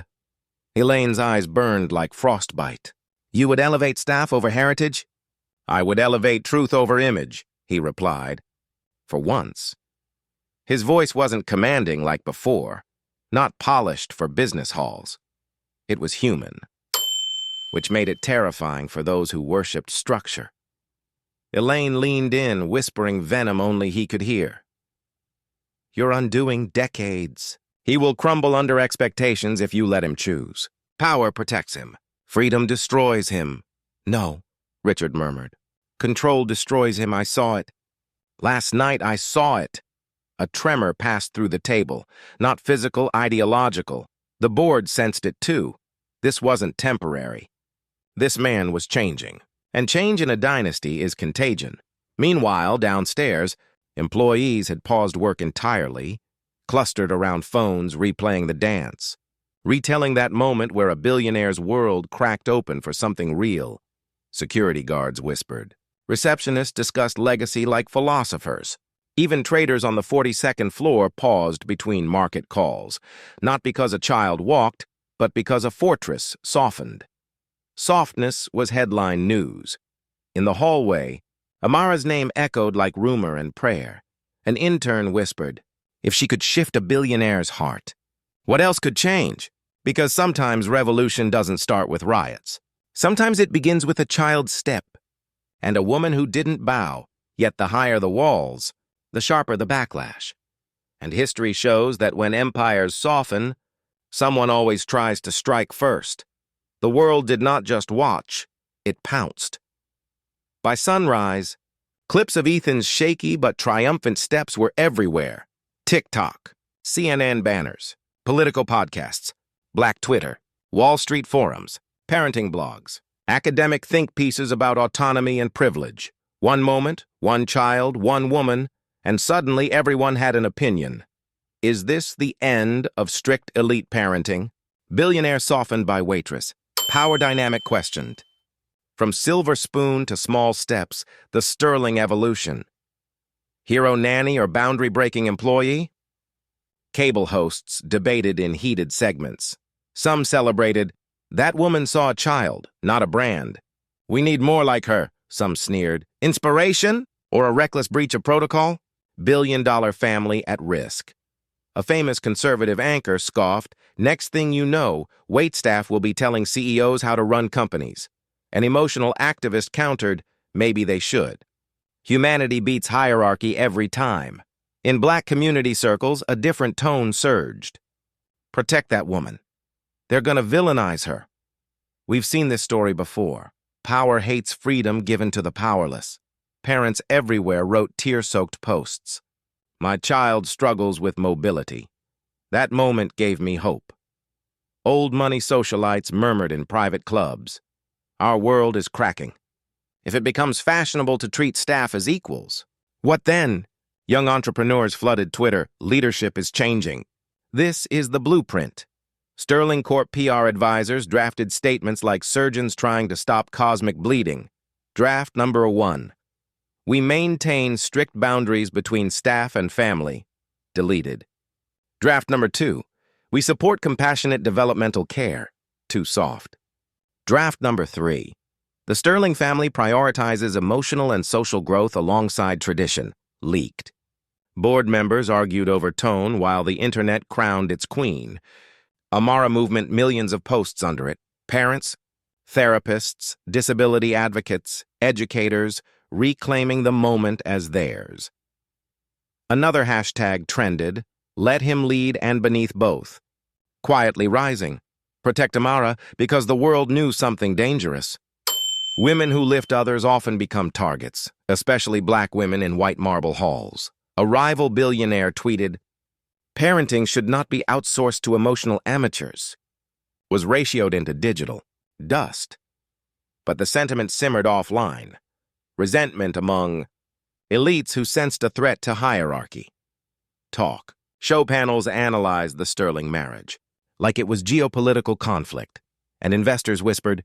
Elaine's eyes burned like frostbite. You would elevate staff over heritage? I would elevate truth over image, he replied. For once. His voice wasn't commanding like before, not polished for business halls. It was human, which made it terrifying for those who worshipped structure. Elaine leaned in, whispering venom only he could hear. You're undoing decades. He will crumble under expectations if you let him choose. Power protects him. Freedom destroys him. No, Richard murmured. Control destroys him. I saw it. Last night I saw it. A tremor passed through the table, not physical, ideological. The board sensed it too. This wasn't temporary. This man was changing. And change in a dynasty is contagion. Meanwhile, downstairs, employees had paused work entirely, clustered around phones replaying the dance, retelling that moment where a billionaire's world cracked open for something real. Security guards whispered, Receptionists discussed legacy like philosophers. Even traders on the 42nd floor paused between market calls, not because a child walked, but because a fortress softened. Softness was headline news. In the hallway, Amara's name echoed like rumor and prayer. An intern whispered, if she could shift a billionaire's heart. What else could change? Because sometimes revolution doesn't start with riots. Sometimes it begins with a child's step. And a woman who didn't bow, yet the higher the walls, the sharper the backlash. And history shows that when empires soften, someone always tries to strike first. The world did not just watch, it pounced. By sunrise, clips of Ethan's shaky but triumphant steps were everywhere. TikTok, CNN banners, political podcasts, Black Twitter, Wall Street forums, parenting blogs, academic think pieces about autonomy and privilege. One moment, one child, one woman, and suddenly everyone had an opinion. Is this the end of strict elite parenting? Billionaire softened by Waitress. Power dynamic questioned. From silver spoon to small steps, the sterling evolution. Hero nanny or boundary-breaking employee? Cable hosts debated in heated segments. Some celebrated, that woman saw a child, not a brand. We need more like her, some sneered. Inspiration? Or a reckless breach of protocol? Billion-dollar family at risk. A famous conservative anchor scoffed, next thing you know, waitstaff will be telling CEOs how to run companies. An emotional activist countered, maybe they should. Humanity beats hierarchy every time. In Black community circles, a different tone surged. Protect that woman. They're gonna villainize her. We've seen this story before. Power hates freedom given to the powerless. Parents everywhere wrote tear-soaked posts. My child struggles with mobility. That moment gave me hope. Old money socialites murmured in private clubs. Our world is cracking. If it becomes fashionable to treat staff as equals, what then? Young entrepreneurs flooded Twitter. Leadership is changing. This is the blueprint. Sterling Corp PR advisors drafted statements like surgeons trying to stop cosmic bleeding. Draft number 1. We maintain strict boundaries between staff and family. Deleted. Draft number 2. We support compassionate developmental care. Too soft. Draft number 3. The Sterling family prioritizes emotional and social growth alongside tradition. Leaked. Board members argued over tone while the internet crowned its queen. Amara movement, millions of posts under it. Parents, therapists, disability advocates, educators, reclaiming the moment as theirs. Another hashtag trended, let him lead and beneath both. Quietly rising. Protect Amara because the world knew something dangerous. Women who lift others often become targets, especially Black women in white marble halls. A rival billionaire tweeted, parenting should not be outsourced to emotional amateurs. Was ratioed into digital dust. But the sentiment simmered offline. Resentment among elites who sensed a threat to hierarchy. Talk. Show panels analyzed the Sterling marriage, like it was geopolitical conflict, and investors whispered,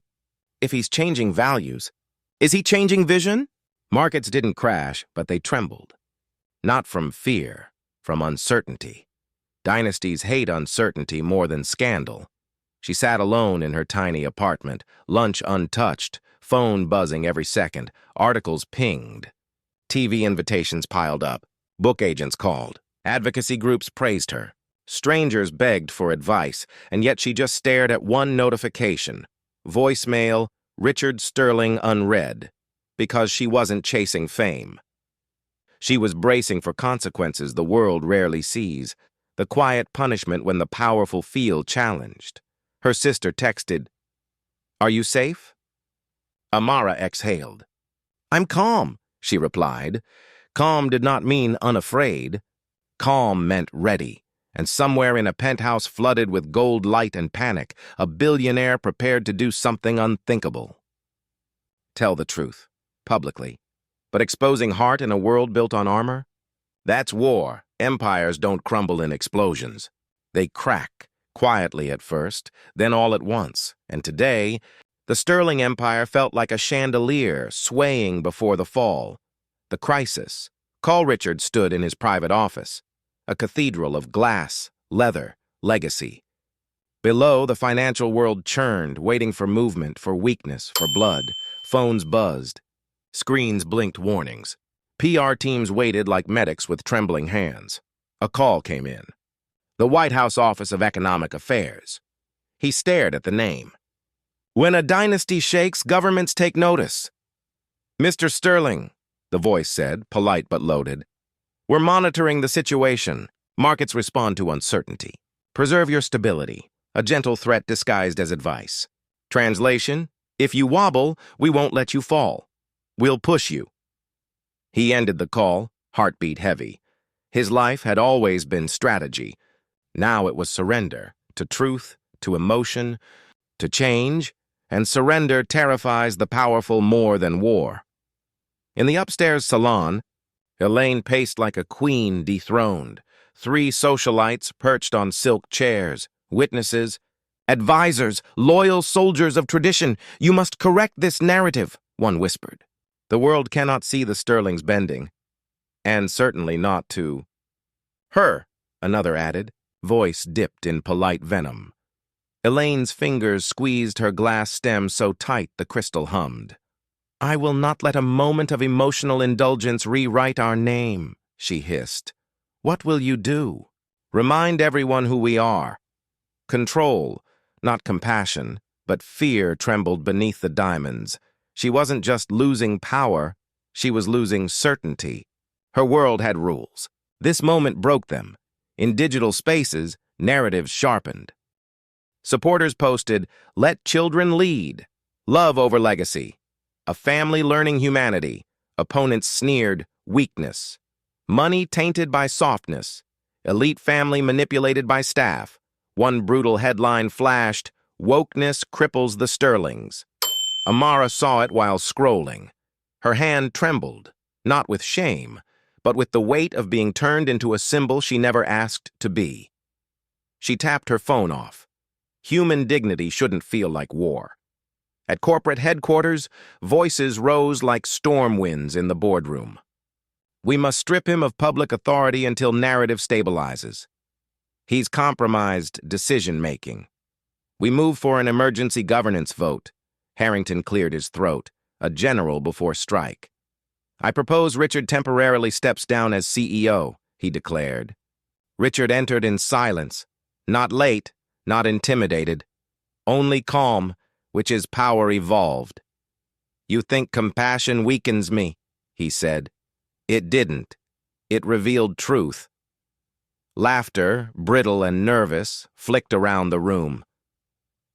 if he's changing values, is he changing vision? Markets didn't crash, but they trembled. Not from fear, from uncertainty. Dynasties hate uncertainty more than scandal. She sat alone in her tiny apartment, lunch untouched, phone buzzing every second, articles pinged. TV invitations piled up, book agents called, advocacy groups praised her. Strangers begged for advice, and yet she just stared at one notification. Voicemail, Richard Sterling unread, because she wasn't chasing fame. She was bracing for consequences the world rarely sees, the quiet punishment when the powerful feel challenged. Her sister texted, "Are you safe?" Amara exhaled. "I'm calm," she replied. Calm did not mean unafraid. Calm meant ready. And somewhere in a penthouse flooded with gold light and panic, a billionaire prepared to do something unthinkable. Tell the truth, publicly. But exposing heart in a world built on armor? That's war. Empires don't crumble in explosions. They crack, quietly at first, then all at once. And today, The Sterling Empire felt like a chandelier swaying before the fall. The crisis. Carl Richard stood in his private office, a cathedral of glass, leather, legacy. Below, the financial world churned, waiting for movement, for weakness, for blood. Phones buzzed. Screens blinked warnings. PR teams waited like medics with trembling hands. A call came in. The White House Office of Economic Affairs. He stared at the name. When a dynasty shakes, governments take notice. Mr. Sterling, the voice said, polite but loaded. We're monitoring the situation. Markets respond to uncertainty. Preserve your stability. A gentle threat disguised as advice. Translation, if you wobble, we won't let you fall. We'll push you. He ended the call, heartbeat heavy. His life had always been strategy. Now it was surrender, to truth, to emotion, to change, and surrender terrifies the powerful more than war. In the upstairs salon, Elaine paced like a queen dethroned. 3 socialites perched on silk chairs, witnesses, advisors, loyal soldiers of tradition. You must correct this narrative, one whispered. The world cannot see the Sterlings bending, and certainly not to her, another added, voice dipped in polite venom. Elaine's fingers squeezed her glass stem so tight the crystal hummed. I will not let a moment of emotional indulgence rewrite our name, she hissed. What will you do? Remind everyone who we are. Control, not compassion, but fear trembled beneath the diamonds. She wasn't just losing power, she was losing certainty. Her world had rules. This moment broke them. In digital spaces, narratives sharpened. Supporters posted, let children lead. Love over legacy. A family learning humanity. Opponents sneered, weakness. Money tainted by softness. Elite family manipulated by staff. One brutal headline flashed, wokeness cripples the Sterlings. Amara saw it while scrolling. Her hand trembled, not with shame, but with the weight of being turned into a symbol she never asked to be. She tapped her phone off. Human dignity shouldn't feel like war. At corporate headquarters, voices rose like storm winds in the boardroom. We must strip him of public authority until narrative stabilizes. He's compromised decision-making. We move for an emergency governance vote. Harrington cleared his throat, a general before strike. I propose Richard temporarily steps down as CEO, he declared. Richard entered in silence, not late, not intimidated, only calm, which is power evolved. You think compassion weakens me, he said. It didn't. It revealed truth. Laughter, brittle and nervous, flicked around the room.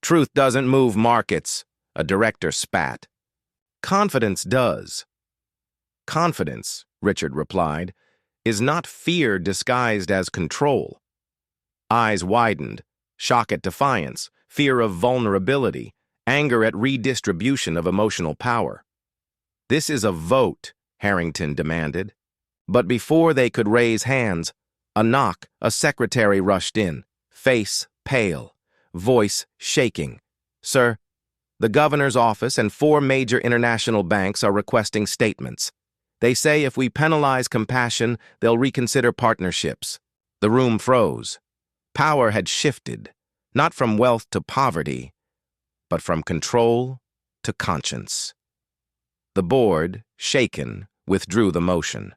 Truth doesn't move markets, a director spat. Confidence does. Confidence, Richard replied, is not fear disguised as control. Eyes widened, shock at defiance, fear of vulnerability, anger at redistribution of emotional power. This is a vote, Harrington demanded. But before they could raise hands, a knock, a secretary rushed in, face pale, voice shaking. Sir, the governor's office and 4 major international banks are requesting statements. They say if we penalize compassion, they'll reconsider partnerships. The room froze. Power had shifted, not from wealth to poverty, but from control to conscience. The board, shaken, withdrew the motion.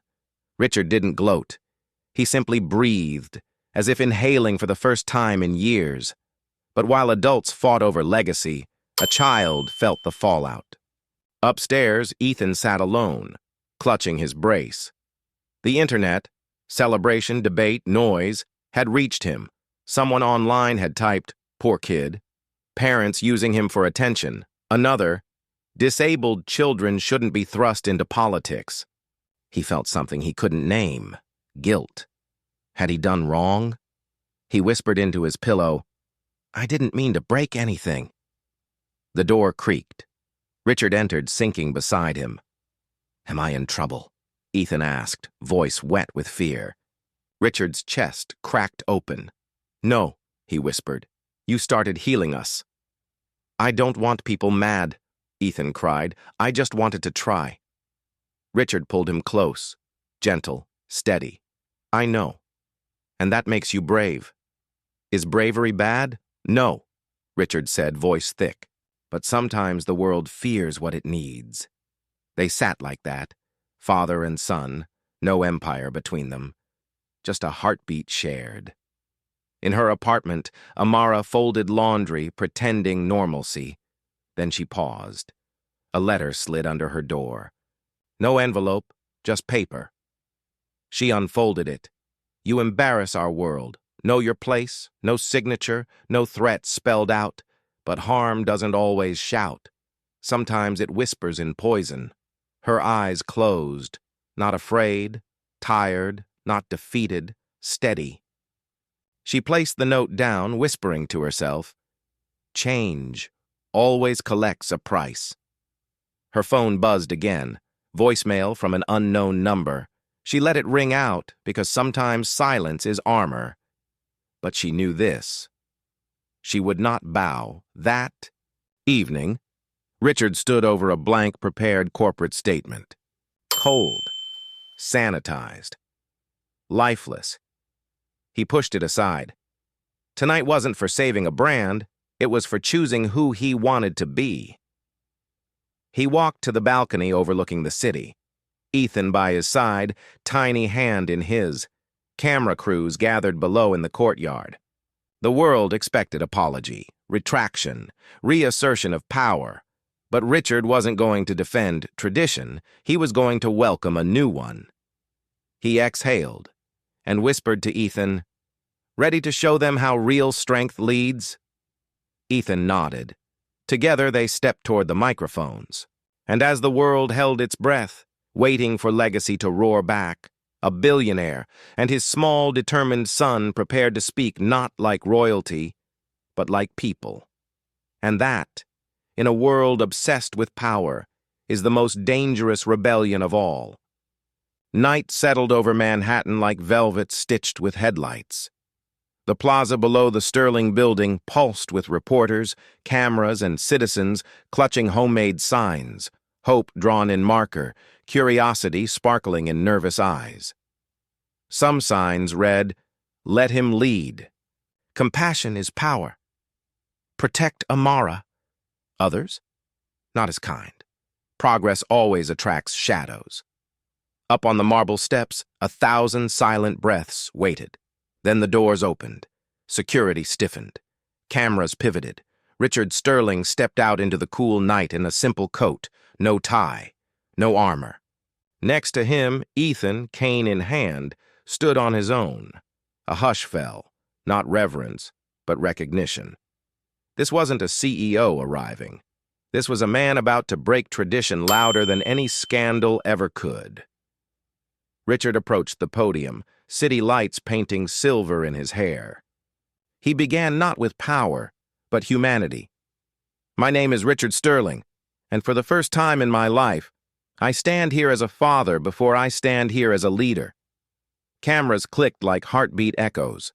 Richard didn't gloat. He simply breathed, as if inhaling for the first time in years. But while adults fought over legacy, a child felt the fallout. Upstairs, Ethan sat alone, clutching his brace. The internet, celebration, debate, noise, had reached him. Someone online had typed, poor kid. Parents using him for attention. Another, disabled children shouldn't be thrust into politics. He felt something he couldn't name. Guilt. Had he done wrong? He whispered into his pillow, I didn't mean to break anything. The door creaked. Richard entered, sinking beside him. Am I in trouble? Ethan asked, voice wet with fear. Richard's chest cracked open. No, he whispered. You started healing us. I don't want people mad, Ethan cried. I just wanted to try. Richard pulled him close, gentle, steady. I know. And that makes you brave. Is bravery bad? No, Richard said, voice thick. But sometimes the world fears what it needs. They sat like that, father and son, no empire between them, just a heartbeat shared. In her apartment, Amara folded laundry, pretending normalcy. Then she paused. A letter slid under her door. No envelope, just paper. She unfolded it. You embarrass our world. Know your place, no signature, no threat spelled out. But harm doesn't always shout. Sometimes it whispers in poison. Her eyes closed, not afraid, tired, not defeated, steady. She placed the note down, whispering to herself, change always collects a price. Her phone buzzed again, voicemail from an unknown number. She let it ring out because sometimes silence is armor. But she knew this. She would not bow. That evening, Richard stood over a blank prepared corporate statement. Cold, sanitized, lifeless. He pushed it aside. Tonight wasn't for saving a brand, it was for choosing who he wanted to be. He walked to the balcony overlooking the city. Ethan by his side, tiny hand in his. Camera crews gathered below in the courtyard. The world expected apology, retraction, reassertion of power. But Richard wasn't going to defend tradition, he was going to welcome a new one. He exhaled and whispered to Ethan, ready to show them how real strength leads? Ethan nodded. Together they stepped toward the microphones. And as the world held its breath, waiting for legacy to roar back, a billionaire and his small, determined son prepared to speak not like royalty, but like people. And that, in a world obsessed with power, is the most dangerous rebellion of all. Night settled over Manhattan like velvet stitched with headlights. The plaza below the Sterling building pulsed with reporters, cameras, and citizens clutching homemade signs, hope drawn in marker, curiosity sparkling in nervous eyes. Some signs read, "Let him lead." "Compassion is power." "Protect Amara." Others? Not as kind. Progress always attracts shadows. Up on the marble steps, 1,000 silent breaths waited. Then the doors opened. Security stiffened. Cameras pivoted. Richard Sterling stepped out into the cool night in a simple coat, no tie, no armor. Next to him, Ethan, cane in hand, stood on his own. A hush fell, not reverence, but recognition. This wasn't a CEO arriving. This was a man about to break tradition louder than any scandal ever could. Richard approached the podium, city lights painting silver in his hair. He began not with power, but humanity. My name is Richard Sterling, and for the first time in my life, I stand here as a father before I stand here as a leader. Cameras clicked like heartbeat echoes.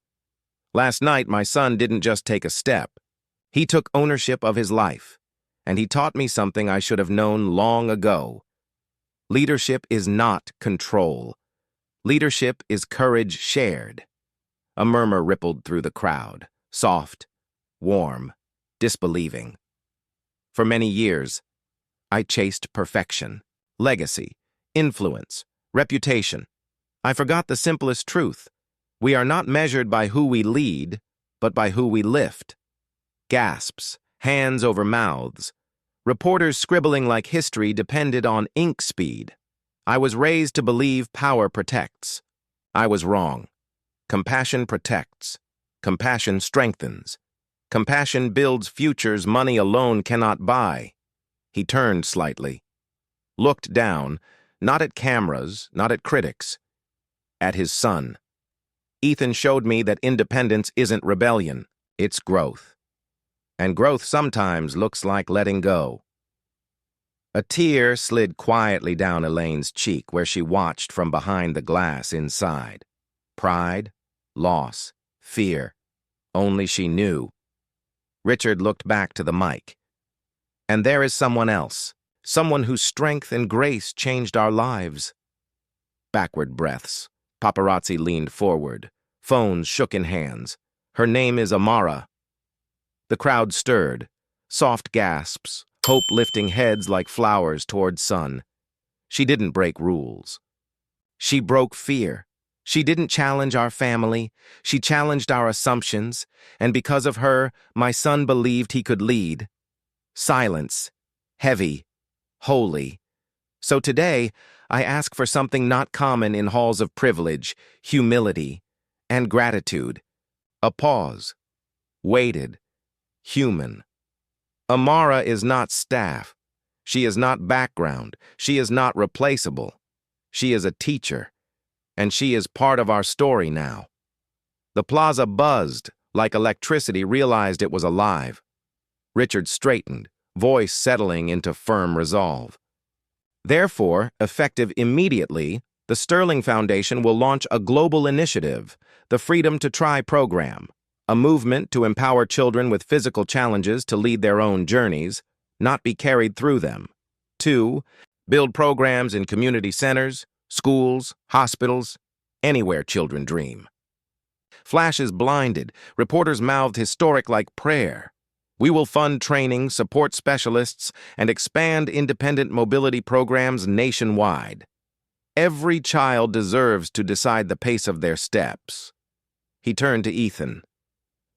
Last night, my son didn't just take a step. He took ownership of his life, and he taught me something I should have known long ago. Leadership is not control. Leadership is courage shared. A murmur rippled through the crowd, soft, warm, disbelieving. For many years, I chased perfection, legacy, influence, reputation. I forgot the simplest truth. We are not measured by who we lead, but by who we lift. Gasps, hands over mouths. Reporters scribbling like history depended on ink speed. I was raised to believe power protects. I was wrong. Compassion protects. Compassion strengthens. Compassion builds futures money alone cannot buy. He turned slightly, looked down, not at cameras, not at critics, at his son. Ethan showed me that independence isn't rebellion, it's growth. And growth sometimes looks like letting go. A tear slid quietly down Elaine's cheek where she watched from behind the glass inside. Pride, loss, fear. Only she knew. Richard looked back to the mic. And there is someone else, someone whose strength and grace changed our lives. Backward breaths. Paparazzi leaned forward. Phones shook in hands. Her name is Amara. The crowd stirred. Soft gasps, hope lifting heads like flowers toward sun. She didn't break rules. She broke fear. She didn't challenge our family. She challenged our assumptions, and because of her, my son believed he could lead. Silence. Heavy. Holy. So today, I ask for something not common in halls of privilege, humility, and gratitude. A pause. Weighted. Human. Amara is not staff. She is not background. She is not replaceable. She is a teacher, and she is part of our story now. The plaza buzzed, like electricity realized it was alive. Richard straightened, voice settling into firm resolve. Therefore, effective immediately, the Sterling Foundation will launch a global initiative, the Freedom to Try program, a movement to empower children with physical challenges to lead their own journeys, not be carried through them. 2. Build programs in community centers, schools, hospitals, anywhere children dream. Flashes blinded, reporters mouthed historic like prayer. We will fund training, support specialists, and expand independent mobility programs nationwide. Every child deserves to decide the pace of their steps. He turned to Ethan.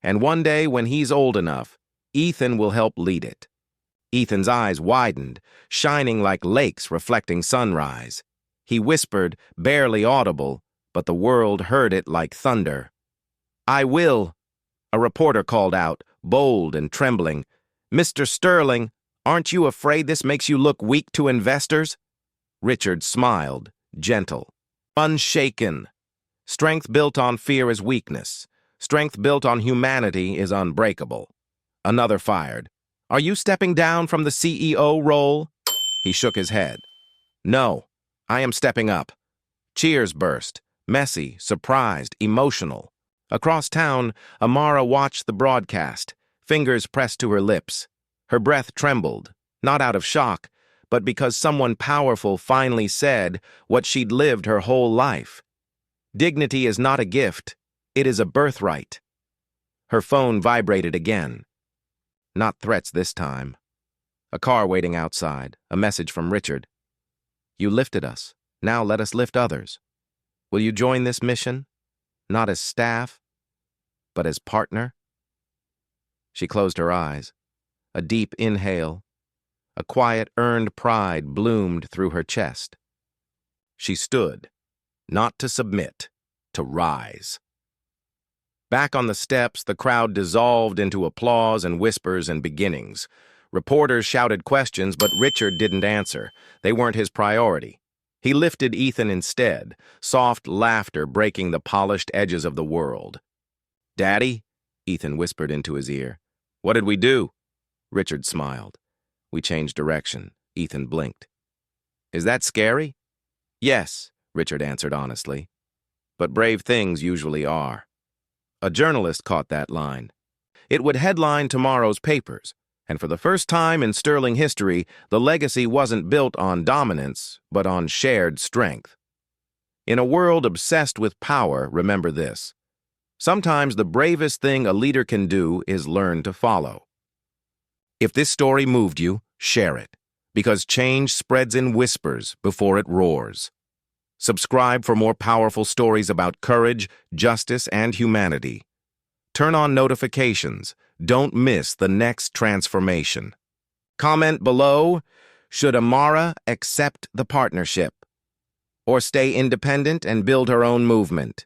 And one day, when he's old enough, Ethan will help lead it. Ethan's eyes widened, shining like lakes reflecting sunrise. He whispered, barely audible, but the world heard it like thunder. "I will," a reporter called out, bold and trembling. "Mr. Sterling, aren't you afraid this makes you look weak to investors?" Richard smiled, gentle, unshaken. Strength built on fear is weakness. Strength built on humanity is unbreakable. Another fired. "Are you stepping down from the CEO role?" He shook his head. "No, I am stepping up." Cheers burst, messy, surprised, emotional. Across town, Amara watched the broadcast, fingers pressed to her lips. Her breath trembled, not out of shock, but because someone powerful finally said what she'd lived her whole life. Dignity is not a gift, it is a birthright. Her phone vibrated again. Not threats this time. A car waiting outside, a message from Richard. "You lifted us, now let us lift others. Will you join this mission? Not as staff, but as partner?" She closed her eyes. A deep inhale. A quiet, earned pride bloomed through her chest. She stood, not to submit, to rise. Back on the steps, the crowd dissolved into applause and whispers and beginnings. Reporters shouted questions, but Richard didn't answer. They weren't his priority. He lifted Ethan instead, soft laughter breaking the polished edges of the world. "Daddy?" Ethan whispered into his ear. "What did we do?" Richard smiled. "We changed direction." Ethan blinked. "Is that scary?" "Yes," Richard answered honestly. "But brave things usually are." A journalist caught that line. It would headline tomorrow's papers, and for the first time in Sterling history, the legacy wasn't built on dominance, but on shared strength. In a world obsessed with power, remember this. Sometimes the bravest thing a leader can do is learn to follow. If this story moved you, share it, because change spreads in whispers before it roars. Subscribe for more powerful stories about courage, justice, and humanity. Turn on notifications. Don't miss the next transformation. Comment below, should Amara accept the partnership? Or stay independent and build her own movement?